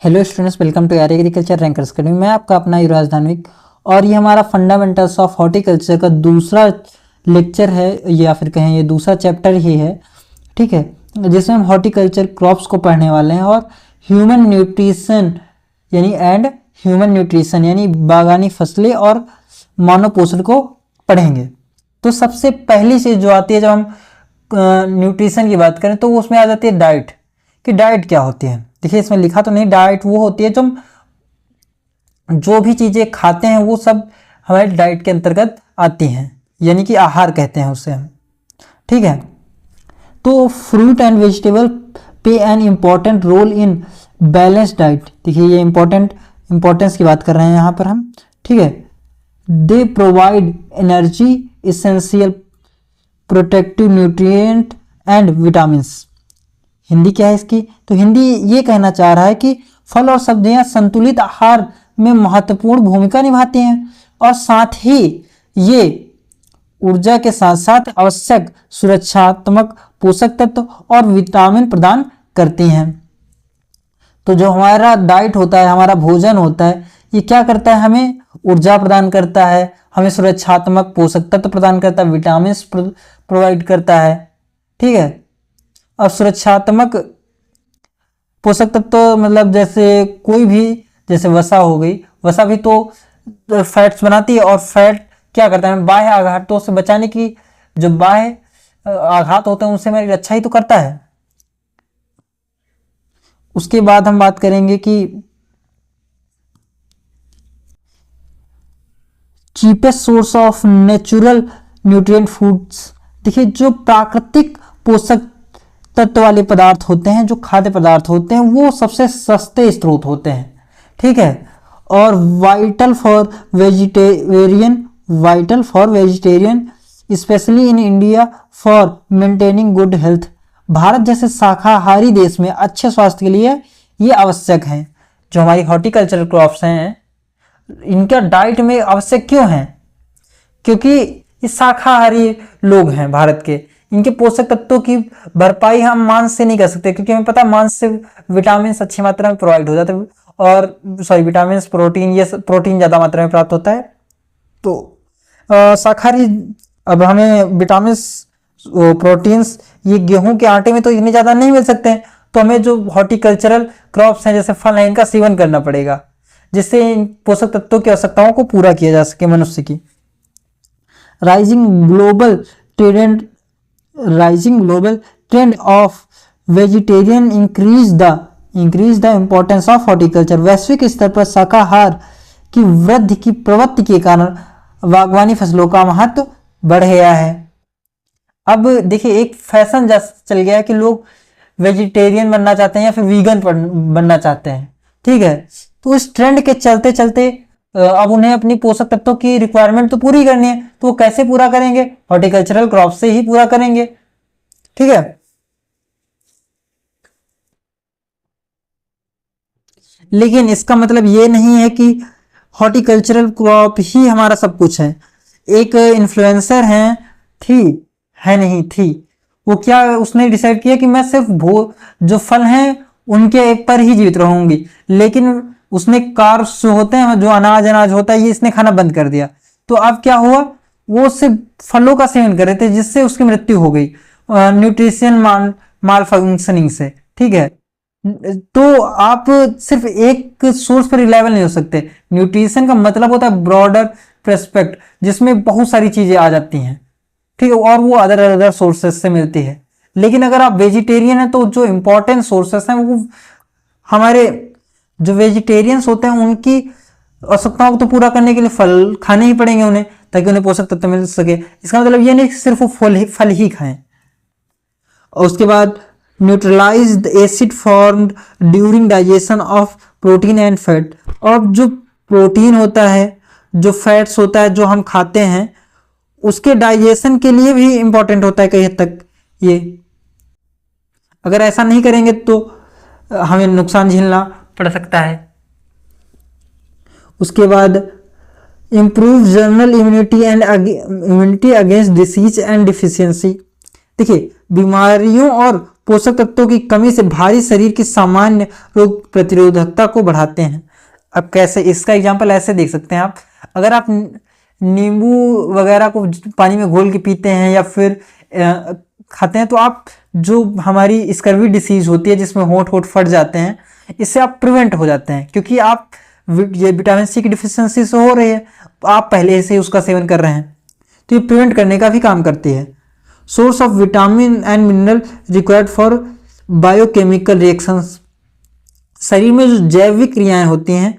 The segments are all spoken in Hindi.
Hello students, welcome to Arya agriculture rankers academy. मैं आपका अपना युवराज धानविक और ये हमारा फंडामेंटल्स ऑफ हॉर्टिकल्चर का दूसरा लेक्चर है या फिर कहें ये दूसरा चैप्टर ही है। ठीक है, जिसमें हम हॉर्टिकल्चर क्रॉप्स को पढ़ने वाले हैं और ह्यूमन न्यूट्रिशन यानी बागानी फसलें और मानव पोषण को पढ़ेंगे। तो सबसे पहली चीज़ जो आती है जब हम न्यूट्रिशन की बात करें तो वो उसमें आ जाती है डाइट, कि डाइट क्या होती है। देखिए इसमें लिखा तो नहीं, डाइट वो होती है जो भी चीज़ें खाते हैं वो सब हमारे डाइट के अंतर्गत आती हैं, यानी कि आहार कहते हैं उसे हम। ठीक है, तो fruit and vegetable play an important role in balance diet. देखिए ये इम्पोर्टेंस की बात कर रहे हैं यहाँ पर हम। ठीक है, they provide energy, essential protective nutrient and vitamins. Hindi क्या है इसकी? तो हिंदी ये कहना चाह रहा है कि फल और सब्जियां संतुलित आहार में महत्वपूर्ण भूमिका निभाती हैं और साथ ही ये ऊर्जा के साथ साथ आवश्यक सुरक्षात्मक पोषक तत्व और विटामिन प्रदान करती हैं। तो जो हमारा डाइट होता है, हमारा भोजन होता है, ये क्या करता है? हमें ऊर्जा प्रदान करता है, हमें सुरक्षात्मक पोषक तत्व प्रदान करता है, विटामिन प्रोवाइड करता है। ठीक है, और सुरक्षात्मक पोषक तत्व तो मतलब जैसे कोई भी, जैसे वसा हो गई, वसा भी तो फैट्स बनाती है और फैट क्या करता है? बाह्य आघातों से बचाने की, जो बाह्य आघात होते हैं उनसे हमारी रक्षा ही तो करता है। उसके बाद हम बात करेंगे कि cheapest source of natural nutrient foods. देखिए जो प्राकृतिक पोषक तत्व वाले पदार्थ होते हैं, जो खाद्य पदार्थ होते हैं, वो सबसे सस्ते स्रोत होते हैं। ठीक है, और vital for vegetarian specially in India for maintaining good health. Bharat जैसे शाकाहारी देश में अच्छे स्वास्थ्य के लिए ये आवश्यक है। जो हमारी हॉर्टिकल्चरल क्रॉप्स हैं, इनका डाइट में आवश्यक क्यों है? क्योंकि ये शाकाहारी लोग हैं भारत के, इनके पोषक तत्वों की भरपाई हम मांस से नहीं कर सकते, क्योंकि हमें पता है मांस से विटामिन अच्छी मात्रा में प्रोवाइड हो जाते हैं और विटामिन, प्रोटीन, ये प्रोटीन ज़्यादा मात्रा में प्राप्त होता है। तो शाकाहारी, अब हमें विटामिन प्रोटीन्स ये गेहूं के आटे में तो इतने ज़्यादा नहीं मिल सकते हैं, तो हमें जो हॉर्टिकल्चरल क्रॉप्स हैं जैसे फल हैं, इनका सेवन करना पड़ेगा, जिससे इन पोषक तत्वों की आवश्यकताओं को पूरा किया जा सके मनुष्य की। Rising global trend of vegetarian increase the importance of horticulture. वैश्विक स्तर पर शाकाहार की वृद्धि की प्रवृत्ति के कारण बागवानी फसलों का महत्व बढ़ गया है। अब देखिए एक फैशन जैसा चल गया है कि लोग वेजिटेरियन बनना चाहते हैं या फिर वीगन बनना चाहते हैं। ठीक है, तो इस ट्रेंड के चलते चलते अब उन्हें अपनी पोषक तत्वों की रिक्वायरमेंट तो पूरी करनी है, तो वो कैसे पूरा करेंगे? हॉर्टिकल्चरल क्रॉप से ही पूरा करेंगे। ठीक है, लेकिन इसका मतलब ये नहीं है कि हॉर्टिकल्चरल क्रॉप ही हमारा सब कुछ है। एक इन्फ्लुएंसर नहीं थी, वो क्या, उसने डिसाइड किया कि मैं सिर्फ जो फल हैं उनके पर ही जीवित रहूंगी, लेकिन उसने कार्ब्स जो होते हैं, जो अनाज होता है, ये इसने खाना बंद कर दिया। तो अब क्या हुआ? वो सिर्फ फलों का सेवन कर रहे थे, जिससे उसकी मृत्यु हो गई न्यूट्रिशन माल फंक्शनिंग से। ठीक है, तो आप सिर्फ एक सोर्स पर रिलायबल नहीं हो सकते। न्यूट्रिशन का मतलब होता है ब्रॉडर पर्सपेक्ट, जिसमें बहुत सारी चीजें आ जाती हैं। ठीक है, और वो अदर सोर्सेस से मिलती है। लेकिन अगर आप वेजिटेरियन हैं तो जो इंपॉर्टेंट सोर्सेस हैं वो हमारे जो वेजिटेरियंस होते हैं उनकी आवश्यकताओं को तो पूरा करने के लिए फल खाने ही पड़ेंगे उन्हें, ताकि उन्हें पोषक तत्व मिल सके। इसका मतलब ये नहीं सिर्फ वो फल ही खाएं। और उसके बाद neutralised acid formed during digestion of protein and fat. और जो प्रोटीन होता है, जो फैट्स होता है, जो हम खाते हैं, उसके डाइजेशन के लिए भी इंपॉर्टेंट होता है कई हद तक ये। अगर ऐसा नहीं करेंगे तो हमें नुकसान झेलना पड़ सकता है। उसके बाद improve general immunity against disease and deficiency. देखिए, बीमारियों और पोषक तत्वों की कमी से भारी शरीर की सामान्य रोग प्रतिरोधकता को बढ़ाते हैं। अब कैसे, इसका एग्जांपल ऐसे देख सकते हैं आप, अगर आप नींबू वगैरह को पानी में घोल के पीते हैं या फिर खाते हैं, तो आप जो हमारी स्कर्वी डिसीज होती है जिसमें होंठ फट जाते हैं, इससे आप प्रिवेंट हो जाते हैं, क्योंकि आप ये विटामिन सी की डिफिशियंसी से हो रही है, तो आप पहले से उसका सेवन कर रहे हैं, तो ये प्रिवेंट करने का भी काम करती है। Source of vitamin and mineral required for biochemical reactions, शरीर में जो जैविक क्रियाएं होती हैं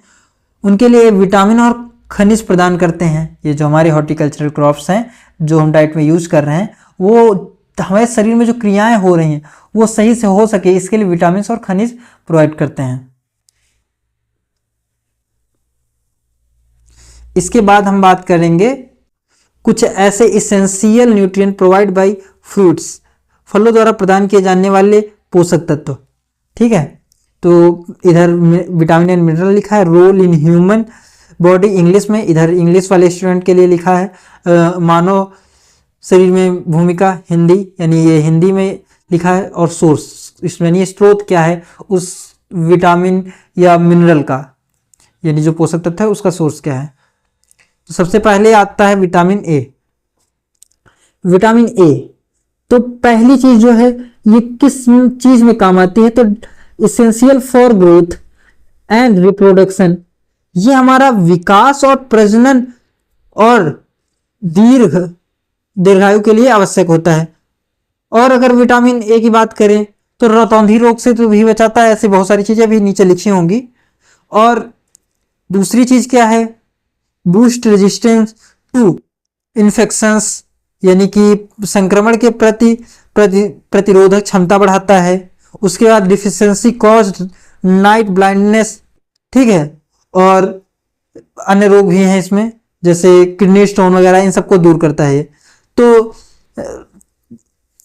उनके लिए विटामिन और खनिज प्रदान करते हैं। ये जो हमारे हॉर्टिकल्चरल क्रॉप्स हैं जो हम डाइट में यूज कर रहे हैं, वो हमारे शरीर में जो क्रियाएं हो रही हैं वो सही से हो सके, इसके लिए विटामिन और खनिज प्रोवाइड करते हैं। इसके बाद हम बात करेंगे कुछ ऐसे essential nutrient provide by fruits, फलों द्वारा प्रदान किए जाने वाले पोषक तत्व। ठीक है, तो इधर विटामिन एंड मिनरल लिखा है, role in human body English में, इधर इंग्लिश वाले स्टूडेंट के लिए लिखा है मानव शरीर में भूमिका हिंदी, यानी ये हिंदी में लिखा है, और सोर्स इसमें यानी स्रोत क्या है उस विटामिन या मिनरल का, यानी जो पोषक तत्व है उसका सोर्स क्या है। तो सबसे पहले आता है विटामिन ए। विटामिन ए तो पहली चीज जो है ये किस चीज में काम आती है, तो essential for growth and reproduction, ये हमारा विकास और प्रजनन और दीर्घायु के लिए आवश्यक होता है। और अगर विटामिन ए की बात करें तो रतौंधी रोग से तो भी बचाता है, ऐसी बहुत सारी चीजें भी नीचे लिखी होंगी। और दूसरी चीज क्या है, बूस्ट रेजिस्टेंस टू इन्फेक्शंस, यानी कि संक्रमण के प्रति प्रतिरोधक क्षमता बढ़ाता है। उसके बाद डिफिशियंसी कॉज्ड नाइट ब्लाइंडनेस, ठीक है, और अन्य रोग भी हैं इसमें जैसे किडनी स्टोन वगैरह, इन सबको दूर करता है। तो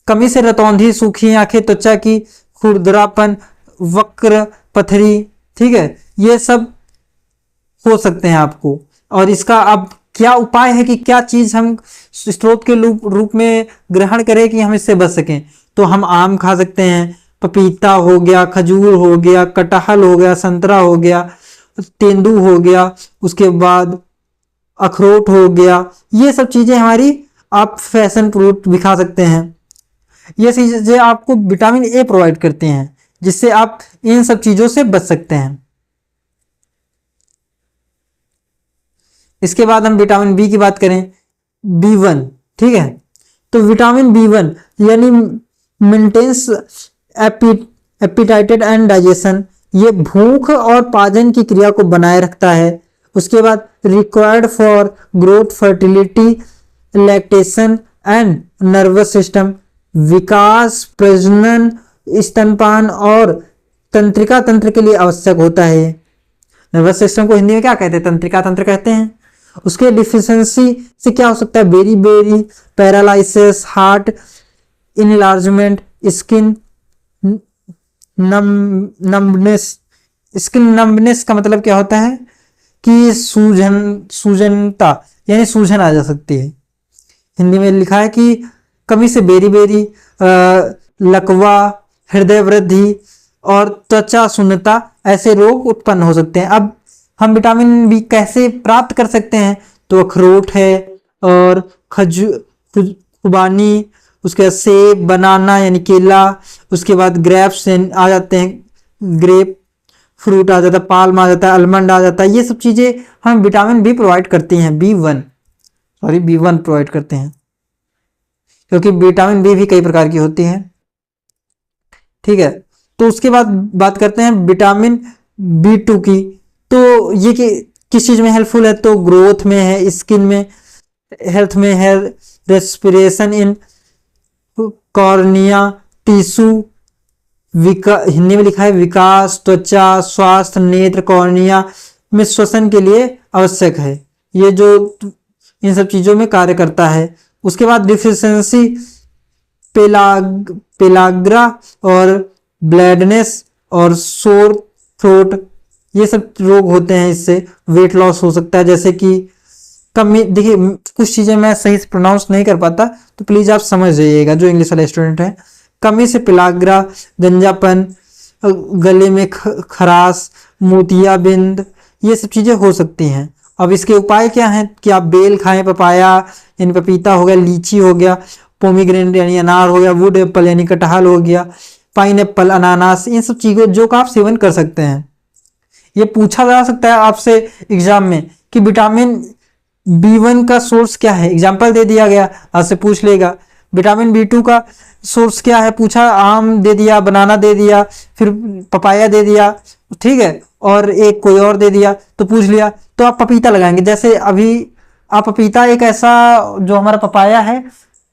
कमी से रतौंधी, सूखी आंखें, त्वचा की खुरदरापन, वक्र पथरी, ठीक है, ये सब हो सकते हैं आपको। और इसका अब क्या उपाय है कि क्या चीज हम स्रोत के रूप में ग्रहण करें कि हम इससे बच सकें, तो हम आम खा सकते हैं, पपीता हो गया, खजूर हो गया, कटहल हो गया, संतरा हो गया, तेंदू हो गया, उसके बाद अखरोट हो गया, ये सब चीजें हमारी आप फैशन फ्रूट भी खा सकते हैं। ये चीजें आपको विटामिन ए प्रोवाइड करते हैं जिससे आप इन सब चीजों से बच सकते हैं। इसके बाद हम विटामिन बी की बात करें, B1, ठीक है, तो विटामिन B1 यानी मेंटेन्स एपिटाइटेड एंड डाइजेशन, ये भूख और पाचन की क्रिया को बनाए रखता है। उसके बाद required for growth, fertility, lactation and nervous system, विकास, प्रजनन, स्तनपान और तंत्रिका तंत्र के लिए आवश्यक होता है। नर्वस सिस्टम को हिंदी में क्या कहते हैं, तंत्रिका तंत्र कहते हैं। उसके डिफिशियंसी से क्या हो सकता है, beri paralysis, heart enlargement, skin numbness. Skin numbness का मतलब क्या होता है कि सूजनता, यानी सूजन आ जा सकती है। हिंदी में लिखा है कि कमी से बेरी लकवा, हृदय वृद्धि और त्वचा शून्यता, ऐसे रोग उत्पन्न हो सकते हैं। अब हम विटामिन बी कैसे प्राप्त कर सकते हैं, तो अखरोट है और खुबानी, उसके बाद सेब, बनाना यानी केला, उसके बाद ग्रेप्स आ जाते हैं, ग्रेप फ्रूट आ जाता है, पाल्म आ जाता है, आलमंड आ जाता है, ये सब चीजें हम विटामिन बी प्रोवाइड करती हैं, B1 प्रोवाइड करते हैं, क्योंकि विटामिन बी भी कई प्रकार की होती है। ठीक है, तो उसके बाद बात करते हैं विटामिन B2 की। तो ये किस चीज में हेल्पफुल है, तो ग्रोथ में है, स्किन में, हेल्थ में है, respiration in cornea tissue, Hindi में लिखा है विकास, त्वचा, स्वास्थ्य, नेत्र, कॉर्निया में श्वसन के लिए आवश्यक है, ये जो इन सब चीजों में कार्य करता है। उसके बाद डिफिशियंसी पेलाग्रा और ब्लैडनेस और सोर थ्रोट, ये सब रोग होते हैं, इससे वेट लॉस हो सकता है, जैसे कि कमी, देखिए कुछ चीजें मैं सही से प्रोनाउंस नहीं कर पाता तो प्लीज आप समझ जाइएगा जो इंग्लिश वाले स्टूडेंट हैं। कमी से पिलाग्रा, गंजापन, गले में खराश, मोतियाबिंद, ये सब चीजें हो सकती हैं। अब इसके उपाय क्या हैं कि आप बेल खाएं, पपाया यानी पपीता हो गया, लीची हो गया, पोमीग्रेनेट यानी अनार हो गया, वुड एप्पल यानी कटहल हो गया, पाइन एप्पल, अनानास, इन सब चीजों जो का आप सेवन कर सकते हैं। ये पूछा जा सकता है आपसे एग्जाम में कि विटामिन B1 का सोर्स क्या है, एग्जाम्पल दे दिया गया, आपसे पूछ लेगा। विटामिन B2 का सोर्स क्या है, पूछा, आम दे दिया, बनाना दे दिया, फिर पपाया दे दिया, ठीक है, और एक कोई और दे दिया तो पूछ लिया, तो आप पपीता लगाएंगे। जैसे अभी आप पपीता एक ऐसा, जो हमारा पपाया है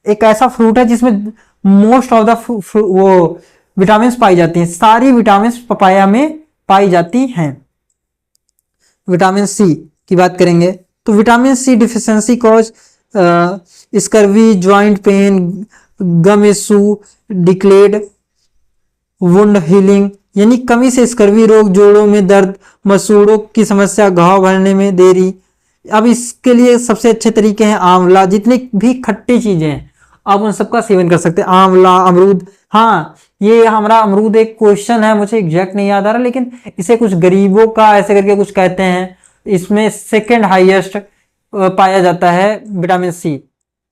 एक ऐसा फ्रूट है जिसमें मोस्ट ऑफ द वो विटामिन पाई जाती हैं, सारी विटामिन पपाया में पाई जाती हैं। विटामिन सी की बात करेंगे तो vitamin C deficiency cause scurvy, joint pain, gum issue, delayed, wound healing, यानी कमी से स्कर्वी रोग, जोड़ों में दर्द, मसूड़ों की समस्या, घाव भरने में देरी। अब इसके लिए सबसे अच्छे तरीके हैं आंवला, जितनी भी खट्टी चीजें हैं आप उन सबका सेवन कर सकते हैं। आंवला, अमरूद, हाँ ये हमारा अमरूद एक क्वेश्चन है, मुझे एग्जैक्ट नहीं याद आ रहा, लेकिन इसे कुछ गरीबों का ऐसे करके कुछ कहते हैं। इसमें सेकंड हाईएस्ट पाया जाता है विटामिन सी,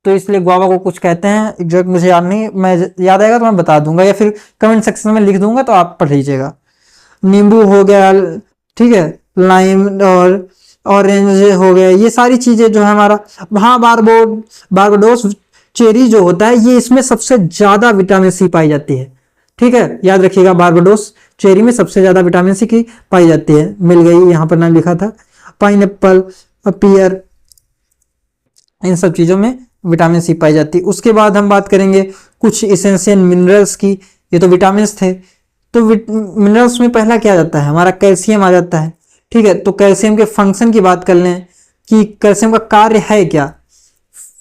तो इसलिए गुआवा को कुछ कहते हैं, एग्जैक्ट मुझे याद नहीं, मैं याद आएगा तो मैं बता दूंगा या फिर कमेंट सेक्शन में लिख दूंगा तो आप पढ़ लीजिएगा। नींबू हो गया, ठीक है, लाइम और ऑरेंज हो गया, ये सारी चीजें जो है हमारा, हाँ बारबाडोस चेरी जो होता है ये इसमें सबसे ज्यादा विटामिन सी पाई जाती है, ठीक है, याद रखिएगा बारबाडोस चेरी में सबसे ज्यादा विटामिन सी की पाई जाती है। मिल गई, यहाँ पर नाम लिखा था। पाइन एप्पल, पियर, इन सब चीजों में विटामिन सी पाई जाती है। उसके बाद हम बात करेंगे कुछ इसेंशियल मिनरल्स की। ये तो विटामिन थे, तो मिनरल्स में पहला क्या आ जाता है, हमारा कैल्शियम आ जाता है, ठीक है। तो कैल्शियम के फंक्शन की बात कर लें कि कैल्शियम का कार्य है क्या।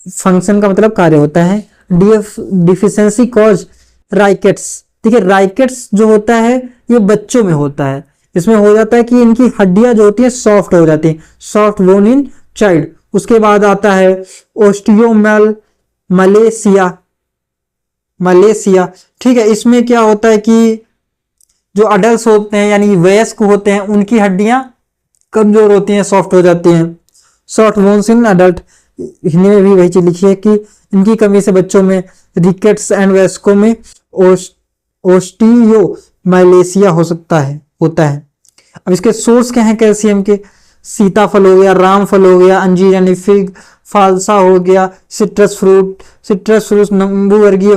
फंक्शन का मतलब कार्य होता है डिफिशियंसी कॉज राइकेट्स, ठीक है। राइकेट्स जो होता है ये बच्चों में होता है, इसमें हो जाता है कि इनकी हड्डियां जो होती है सॉफ्ट हो जाती है, सॉफ्ट बोन इन चाइल्ड। उसके बाद आता है ओस्टियोमेल मलेशिया, ठीक है। इसमें क्या होता है कि जो अडल्ट होते हैं यानी वयस्क होते हैं उनकी हड्डियां कमजोर होती हैं, सॉफ्ट हो जाती हैं। Soft bones in adult, Hindi में भी वही चीज लिखी है कि इनकी कमी से बच्चों में रिकेट्स एंड वयस्कों में ओस्टियोमाइलेशिया होता है। अब इसके सोर्स क्या है कैल्शियम के, सीताफल हो गया, रामफल हो गया, अंजीर यानी फिग, फालसा हो गया, सिट्रस फ्रूट नींबू वर्गीय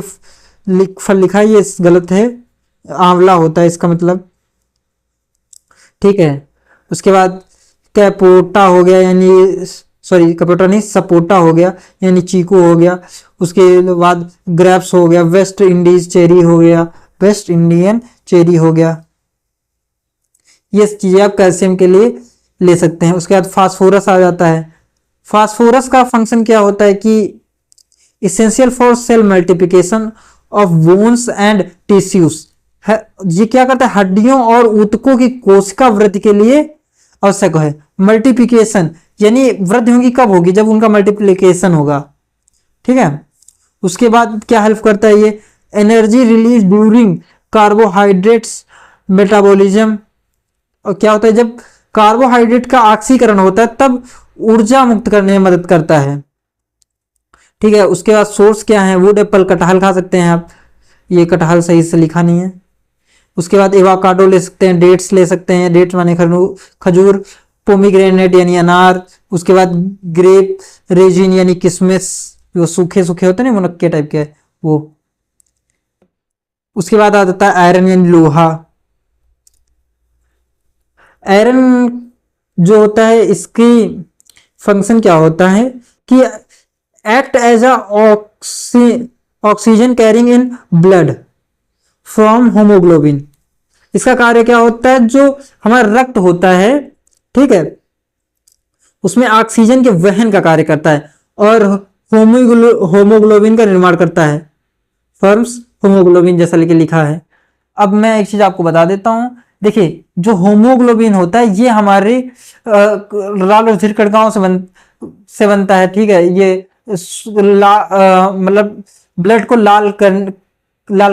फल लिखा है, ये गलत है, आंवला होता है इसका मतलब, ठीक है। उसके बाद कैपोटा हो गया यानी कपोटा नहीं, सपोटा हो गया यानी चीकू हो गया। उसके बाद ग्रेप्स हो गया, वेस्ट इंडियन चेरी हो गया। ये चीजें आप कैल्शियम के लिए ले सकते हैं। उसके बाद फास्फोरस आ जाता है। फास्फोरस का फंक्शन क्या होता है कि essential for sale multiplication of bones and tissues है। ये क्या करता है, हड्डियों और ऊतकों की कोशिका वृद्धि के लिए आवश्यक है। मल्टीप्लिकेशन यानी वृद्धि होगी कब होगी, जब उनका मल्टीप्लिकेशन होगा, ठीक है। उसके बाद क्या हेल्प करता है ये, energy release during carbohydrates metabolism. और क्या होता है जब कार्बोहाइड्रेट का ऑक्सीकरण होता है तब ऊर्जा मुक्त करने में मदद करता है, ठीक है। उसके बाद सोर्स क्या है, वुड एप्पल, कटहल खा सकते हैं आप, ये कटहल सही से लिखा नहीं है। उसके बाद एवोकाडो ले सकते हैं, डेट्स ले सकते हैं, डेट्स माने खजूर, पोमीग्रेनेट यानी अनार। उसके बाद ग्रेप रेजिन यानी किशमिश, जो सूखे सूखे होते हैं ना मुनक्के टाइप के वो। उसके बाद आ जाता है आयरन यानी लोहा। आयरन जो होता है इसकी फंक्शन क्या होता है कि act as a oxygen carrying in blood from haemoglobin. इसका कार्य क्या होता है, जो हमारा रक्त होता है, ठीक है, उसमें ऑक्सीजन के वहन का कार्य करता है और होमोग्लोबिन का निर्माण करता है। फॉर्म्स होमोग्लोबिन जैसा लेके लिखा है। अब मैं एक चीज आपको बता देता हूं, देखिए जो होमोग्लोबिन होता है ये हमारे लाल रुधिर कणिकाओं से से बनता है, ठीक है। ये मतलब ब्लड को लाल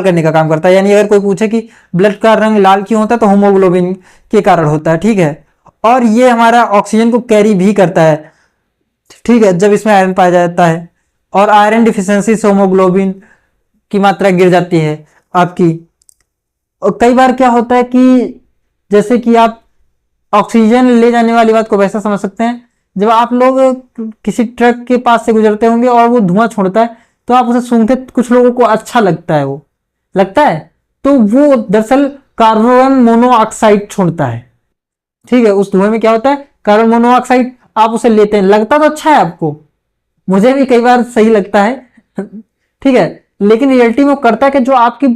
करने का काम करता है। यानी अगर कोई पूछे कि ब्लड का रंग लाल क्यों होता है, तो हीमोग्लोबिन के कारण होता है, ठीक है। और ये हमारा ऑक्सीजन को कैरी भी करता है, ठीक है, जब इसमें आयरन पाया जाता है। और आयरन डिफिशियंसी से हीमोग्लोबिन की मात्रा गिर जाती है आपकी। और कई बार क्या होता है कि जैसे कि आप ऑक्सीजन ले जाने वाली बात को वैसा समझ सकते हैं, जब आप लोग किसी ट्रक के पास से गुजरते होंगे और वो धुआं छोड़ता है, तो आप उसे सूंघते, कुछ लोगों को अच्छा लगता है, वो लगता है, तो वो दरअसल कार्बन मोनोऑक्साइड छोड़ता है, ठीक है। उस धुएं में क्या होता है, कार्बन मोनोऑक्साइड। आप उसे लेते हैं, लगता तो अच्छा है आपको, मुझे भी कई बार सही लगता है, ठीक है, लेकिन रियलिटी में वो करता है कि जो आपकी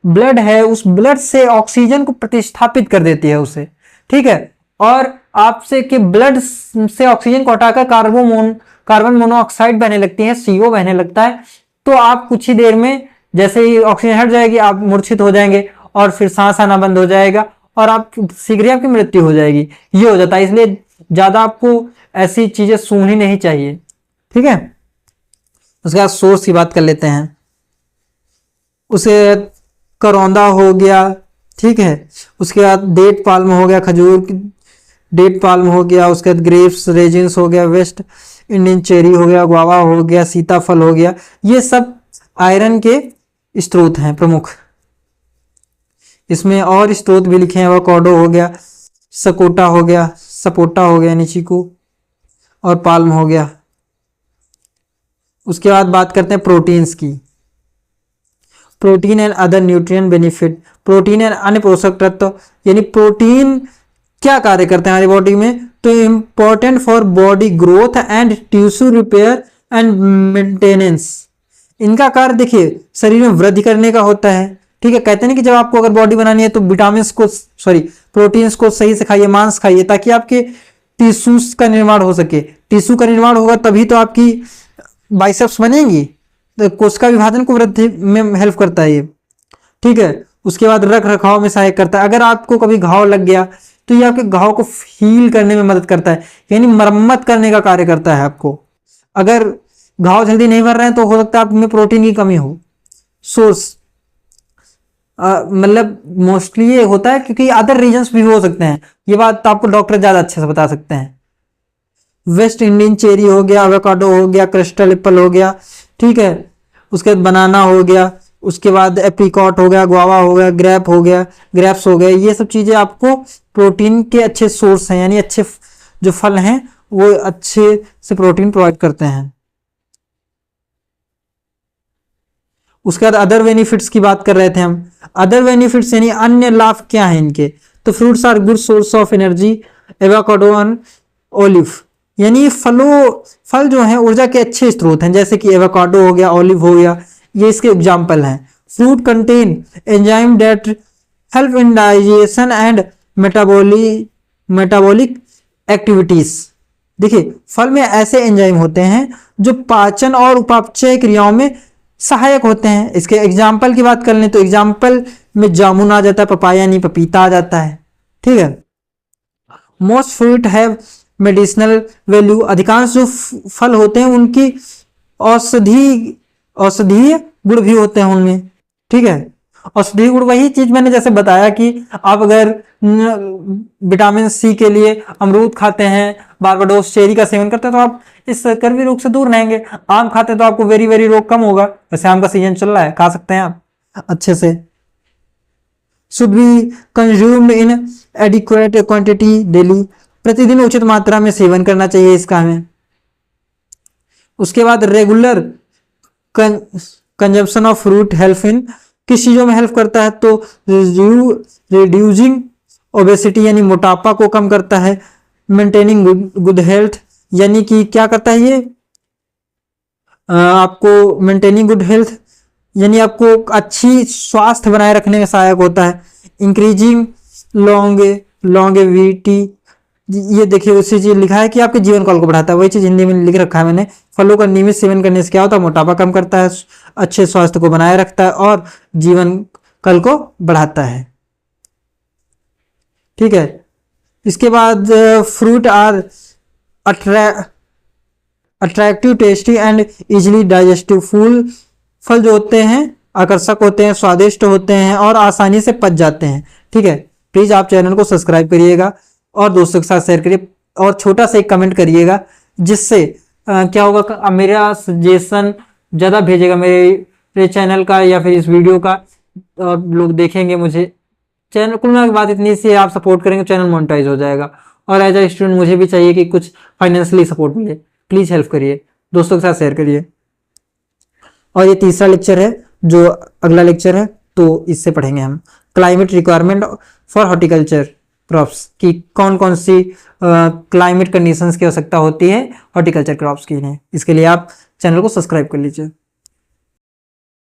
ब्लड है, उस ब्लड से ऑक्सीजन को प्रतिस्थापित कर देती है उसे, ठीक है। और आपसे के ब्लड से ऑक्सीजन को हटाकर कार्बन मोनोऑक्साइड बहने लगती है, CO बहने लगता है। तो आप कुछ ही देर में, जैसे ही ऑक्सीजन हट जाएगी, आप मूर्छित हो जाएंगे और फिर सांस आना बंद हो जाएगा और आप शीघ्र ही आपकी मृत्यु हो जाएगी। ये हो जाता है, इसलिए ज्यादा आपको ऐसी चीजें सूंघनी नहीं चाहिए, ठीक है। उसके बाद सोर्स की बात कर लेते हैं। उसे करौंदा हो गया, ठीक है। उसके बाद डेट पाल्म हो गया, खजूर डेट पाल्म हो गया। उसके बाद ग्रेप्स रेजिन्स हो गया, वेस्ट इंडियन चेरी हो गया, गुआवा हो गया, सीताफल हो गया। ये सब आयरन के स्रोत हैं प्रमुख। इसमें और स्रोत भी लिखे हैं, एवोकाडो हो गया, सपोटा हो गया, चीकू और पाल्म हो गया। उसके बाद बात करते हैं प्रोटीन्स की। Protein and other nutrient benefit. Protein and अन्य पोषक तत्व, यानी प्रोटीन क्या कार्य करते हैं हमारी बॉडी में, तो important for body growth and tissue repair and maintenance. इनका कार्य देखिए शरीर में वृद्धि करने का होता है, ठीक है। कहते हैं कि जब आपको अगर बॉडी बनानी है तो प्रोटीन्स को सही से खाइए, मांस खाइए, ताकि आपके टिश्यूज का निर्माण हो सके। टिश्यू का निर्माण होगा तभी तो आपकी बाइसेप्स बनेंगी, तो कोशिका विभाजन को वृद्धि में हेल्प करता है ये, ठीक है। उसके बाद रख रखाव में सहायक करता है। अगर आपको कभी घाव लग गया तो ये आपके घाव को हील करने में मदद करता है, यानी मरम्मत करने का कार्य करता है आपको। अगर घाव जल्दी नहीं भर रहे हैं तो हो सकता है आप में प्रोटीन की कमी हो। सोर्स मतलब मोस्टली ये होता है क्योंकि अदर रीजंस भी हो सकते हैं, ये बात तो आपको डॉक्टर ज्यादा अच्छे से बता सकते हैं। वेस्ट इंडियन चेरी हो गया, एवोकाडो हो गया, क्रिस्टल एप्पल हो गया, ठीक है। उसके बाद बनाना हो गया, उसके बाद एप्रिकॉट हो गया, गुआवा हो गया, ग्रेप्स हो गए। ये सब चीजें आपको प्रोटीन के अच्छे सोर्स हैं, यानी अच्छे जो फल हैं वो अच्छे से प्रोटीन प्रोवाइड करते हैं। उसके बाद अदर बेनिफिट्स की बात कर रहे थे हम। अदर बेनिफिट्स यानी अन्य लाभ क्या है इनके, तो fruits are good source of energy, avocado and olive, यानी फल जो हैं ऊर्जा के अच्छे स्रोत हैं, जैसे कि एवोकाडो हो गया, ओलिव हो गया, ये इसके एग्जाम्पल हैं। Fruit contain enzyme that help in digestion and metabolic activities. देखिए फल में ऐसे एंजाइम होते हैं जो पाचन और उपापचय क्रियाओं में सहायक होते हैं। इसके एग्जाम्पल की बात कर लें तो एग्जाम्पल में जामुन आ जाता है, पपाया नहीं पपीता आ जाता है, ठीक है। Most fruit have medicinal value, अधिकांश जो फल होते हैं उनकी औषधीय गुण भी होते हैं उनमें, ठीक है। औषधीय गुण वही चीज मैंने जैसे बताया कि आप अगर विटामिन सी के लिए अमरूद खाते हैं, बारबाडोस चेरी का सेवन करते हैं, तो आप इस कर्वी रोग से दूर रहेंगे। आम खाते हैं तो आपको वेरी रोग कम होगा। वैसे आम का सीजन चल रहा है, खा सकते हैं आप अच्छे से। Should be consumed in adequate quantity daily, प्रतिदिन उचित मात्रा में सेवन करना चाहिए इसका हमें। उसके बाद regular consumption of fruit help in, किस चीजों में हेल्प करता है, तो रिड्यूसिंग ओबेसिटी यानी मोटापा को कम करता है, मेंटेनिंग गुड हेल्थ यानी कि क्या करता है ये आपको मेंटेनिंग गुड हेल्थ यानी आपको अच्छी स्वास्थ्य बनाए रखने में सहायक होता है। इंक्रीजिंग लॉन्गेविटी, ये देखिए उसी चीज लिखा है कि आपके जीवन काल को बढ़ाता है, वही चीज हिंदी में लिख रखा है मैंने। फलों का नियमित सेवन करने से क्या होता है, मोटापा कम करता है, अच्छे स्वास्थ्य को बनाए रखता है और जीवन काल को बढ़ाता है, ठीक है। इसके बाद fruit are attractive, tasty and easily digestive. फल जो होते हैं आकर्षक होते हैं, स्वादिष्ट होते हैं और आसानी से पच जाते हैं। ठीक है, प्लीज आप चैनल को सब्सक्राइब करिएगा और दोस्तों के साथ शेयर करिए और छोटा सा एक कमेंट करिएगा, जिससे क्या होगा, मेरा सजेशन ज़्यादा भेजेगा मेरे चैनल का या फिर इस वीडियो का, और लोग देखेंगे मुझे। चैनल कुल मिला के बात इतनी सी है, आप सपोर्ट करेंगे चैनल मोनेटाइज हो जाएगा। और एज ए स्टूडेंट मुझे भी चाहिए कि कुछ फाइनेंशियली सपोर्ट मिले। प्लीज़ हेल्प करिए, दोस्तों के साथ शेयर करिए। और ये तीसरा लेक्चर है, जो अगला लेक्चर है, तो इससे पढ़ेंगे हम climate requirement for horticulture crops की कौन कौन सी क्लाइमेट कंडीशंस की आवश्यकता होती है हॉर्टिकल्चर क्रॉप्स की। इसके लिए आप चैनल को सब्सक्राइब कर लीजिए।